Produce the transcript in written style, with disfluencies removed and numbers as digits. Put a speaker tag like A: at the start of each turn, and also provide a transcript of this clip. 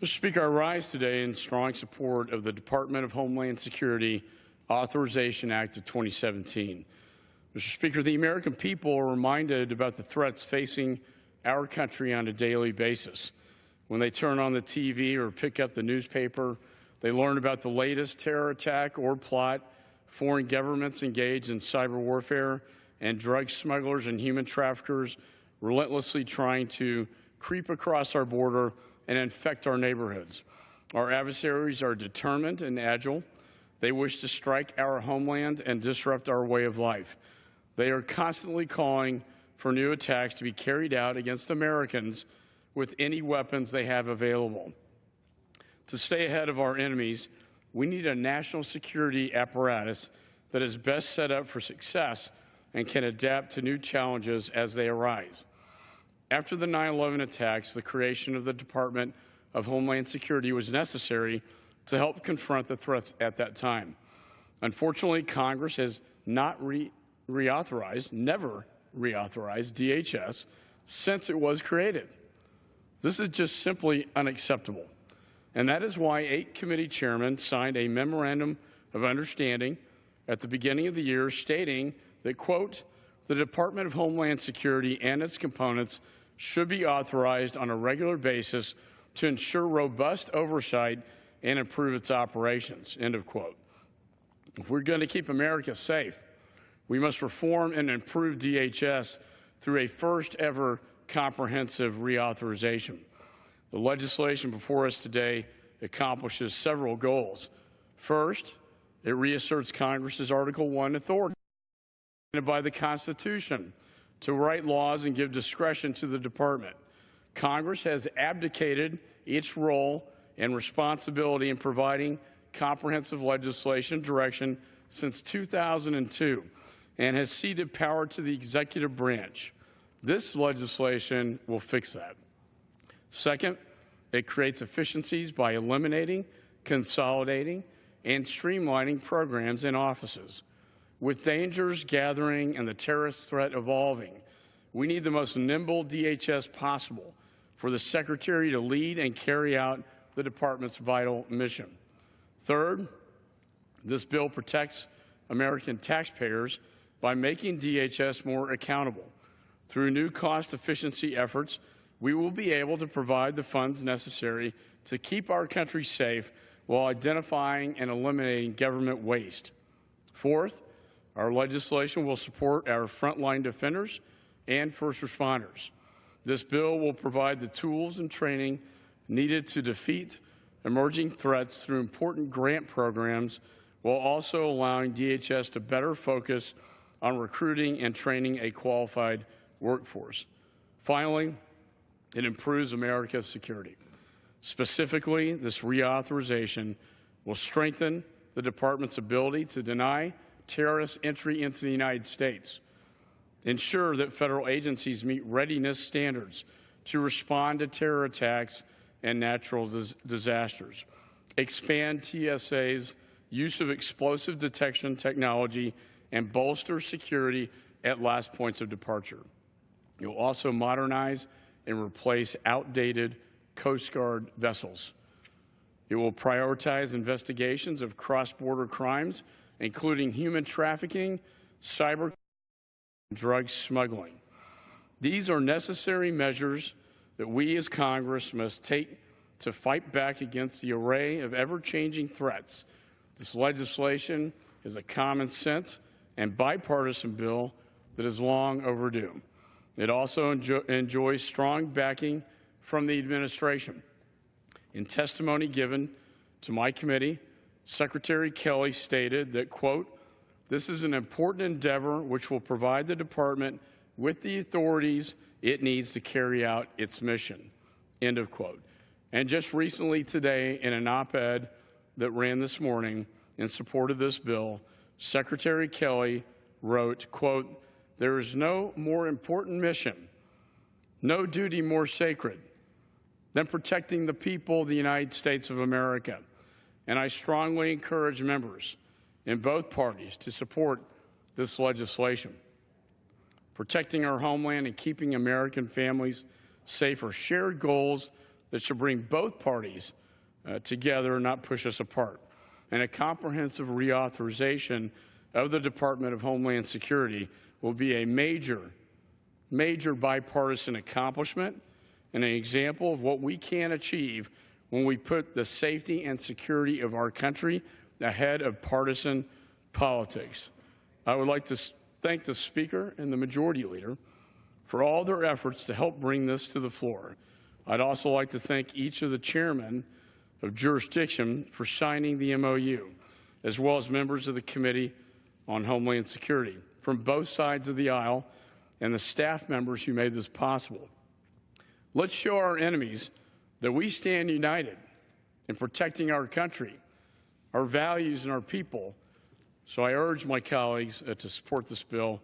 A: Mr. Speaker, I rise today in strong support of the Department of Homeland Security Authorization Act of 2017. Mr. Speaker, the American people are reminded about the threats facing our country on a daily basis. When they turn on the TV or pick up the newspaper, they learn about the latest terror attack or plot, foreign governments engaged in cyber warfare, and drug smugglers and human traffickers relentlessly trying to creep across our border and infect our neighborhoods. Our adversaries are determined and agile. They wish to strike our homeland and disrupt our way of life. They are constantly calling for new attacks to be carried out against Americans with any weapons they have available. To stay ahead of our enemies, we need a national security apparatus that is best set up for success and can adapt to new challenges as they arise. After the 9/11 attacks, the creation of the Department of Homeland Security was necessary to help confront the threats at that time. Unfortunately, Congress has not never reauthorized DHS since it was created. This is just simply unacceptable. And that is why 8 committee chairmen signed a memorandum of understanding at the beginning of the year stating that, quote, the Department of Homeland Security and its components should be authorized on a regular basis to ensure robust oversight and improve its operations, end of quote. If we're going to keep America safe, we must reform and improve DHS through a first-ever comprehensive reauthorization. The legislation before us today accomplishes several goals. First, it reasserts Congress's Article I authority by the Constitution to write laws and give discretion to the department. Congress has abdicated its role and responsibility in providing comprehensive legislation direction since 2002 and has ceded power to the executive branch. This legislation will fix that. Second, it creates efficiencies by eliminating, consolidating, and streamlining programs and offices. With dangers gathering and the terrorist threat evolving, we need the most nimble DHS possible for the Secretary to lead and carry out the Department's vital mission. Third, this bill protects American taxpayers by making DHS more accountable. Through new cost efficiency efforts, we will be able to provide the funds necessary to keep our country safe while identifying and eliminating government waste. Fourth, our legislation will support our frontline defenders and first responders. This bill will provide the tools and training needed to defeat emerging threats through important grant programs, while also allowing DHS to better focus on recruiting and training a qualified workforce. Finally, it improves America's security. Specifically, this reauthorization will strengthen the Department's ability to deny terrorist entry into the United States, ensure that federal agencies meet readiness standards to respond to terror attacks and natural disasters, expand TSA's use of explosive detection technology, and bolster security at last points of departure. It will also modernize and replace outdated Coast Guard vessels. It will prioritize investigations of cross-border crimes, including human trafficking, cyber, and drug smuggling. These are necessary measures that we as Congress must take to fight back against the array of ever-changing threats. This legislation is a common sense and bipartisan bill that is long overdue. It also enjoys strong backing from the administration. In testimony given to my committee, Secretary Kelly stated that, quote, this is an important endeavor which will provide the department with the authorities it needs to carry out its mission, end of quote. And just recently today, in an op-ed that ran this morning in support of this bill, Secretary Kelly wrote, quote, there is no more important mission, no duty more sacred than protecting the people of the United States of America. And I strongly encourage members in both parties to support this legislation. Protecting our homeland and keeping American families safe are shared goals that should bring both parties together and not push us apart. And a comprehensive reauthorization of the Department of Homeland Security will be a major bipartisan accomplishment and an example of what we can achieve when we put the safety and security of our country ahead of partisan politics. I would like to thank the Speaker and the Majority Leader for all their efforts to help bring this to the floor. I'd also like to thank each of the chairmen of jurisdiction for signing the MOU, as well as members of the Committee on Homeland Security from both sides of the aisle and the staff members who made this possible. Let's show our enemies that we stand united in protecting our country, our values, and our people. So I urge my colleagues to support this bill.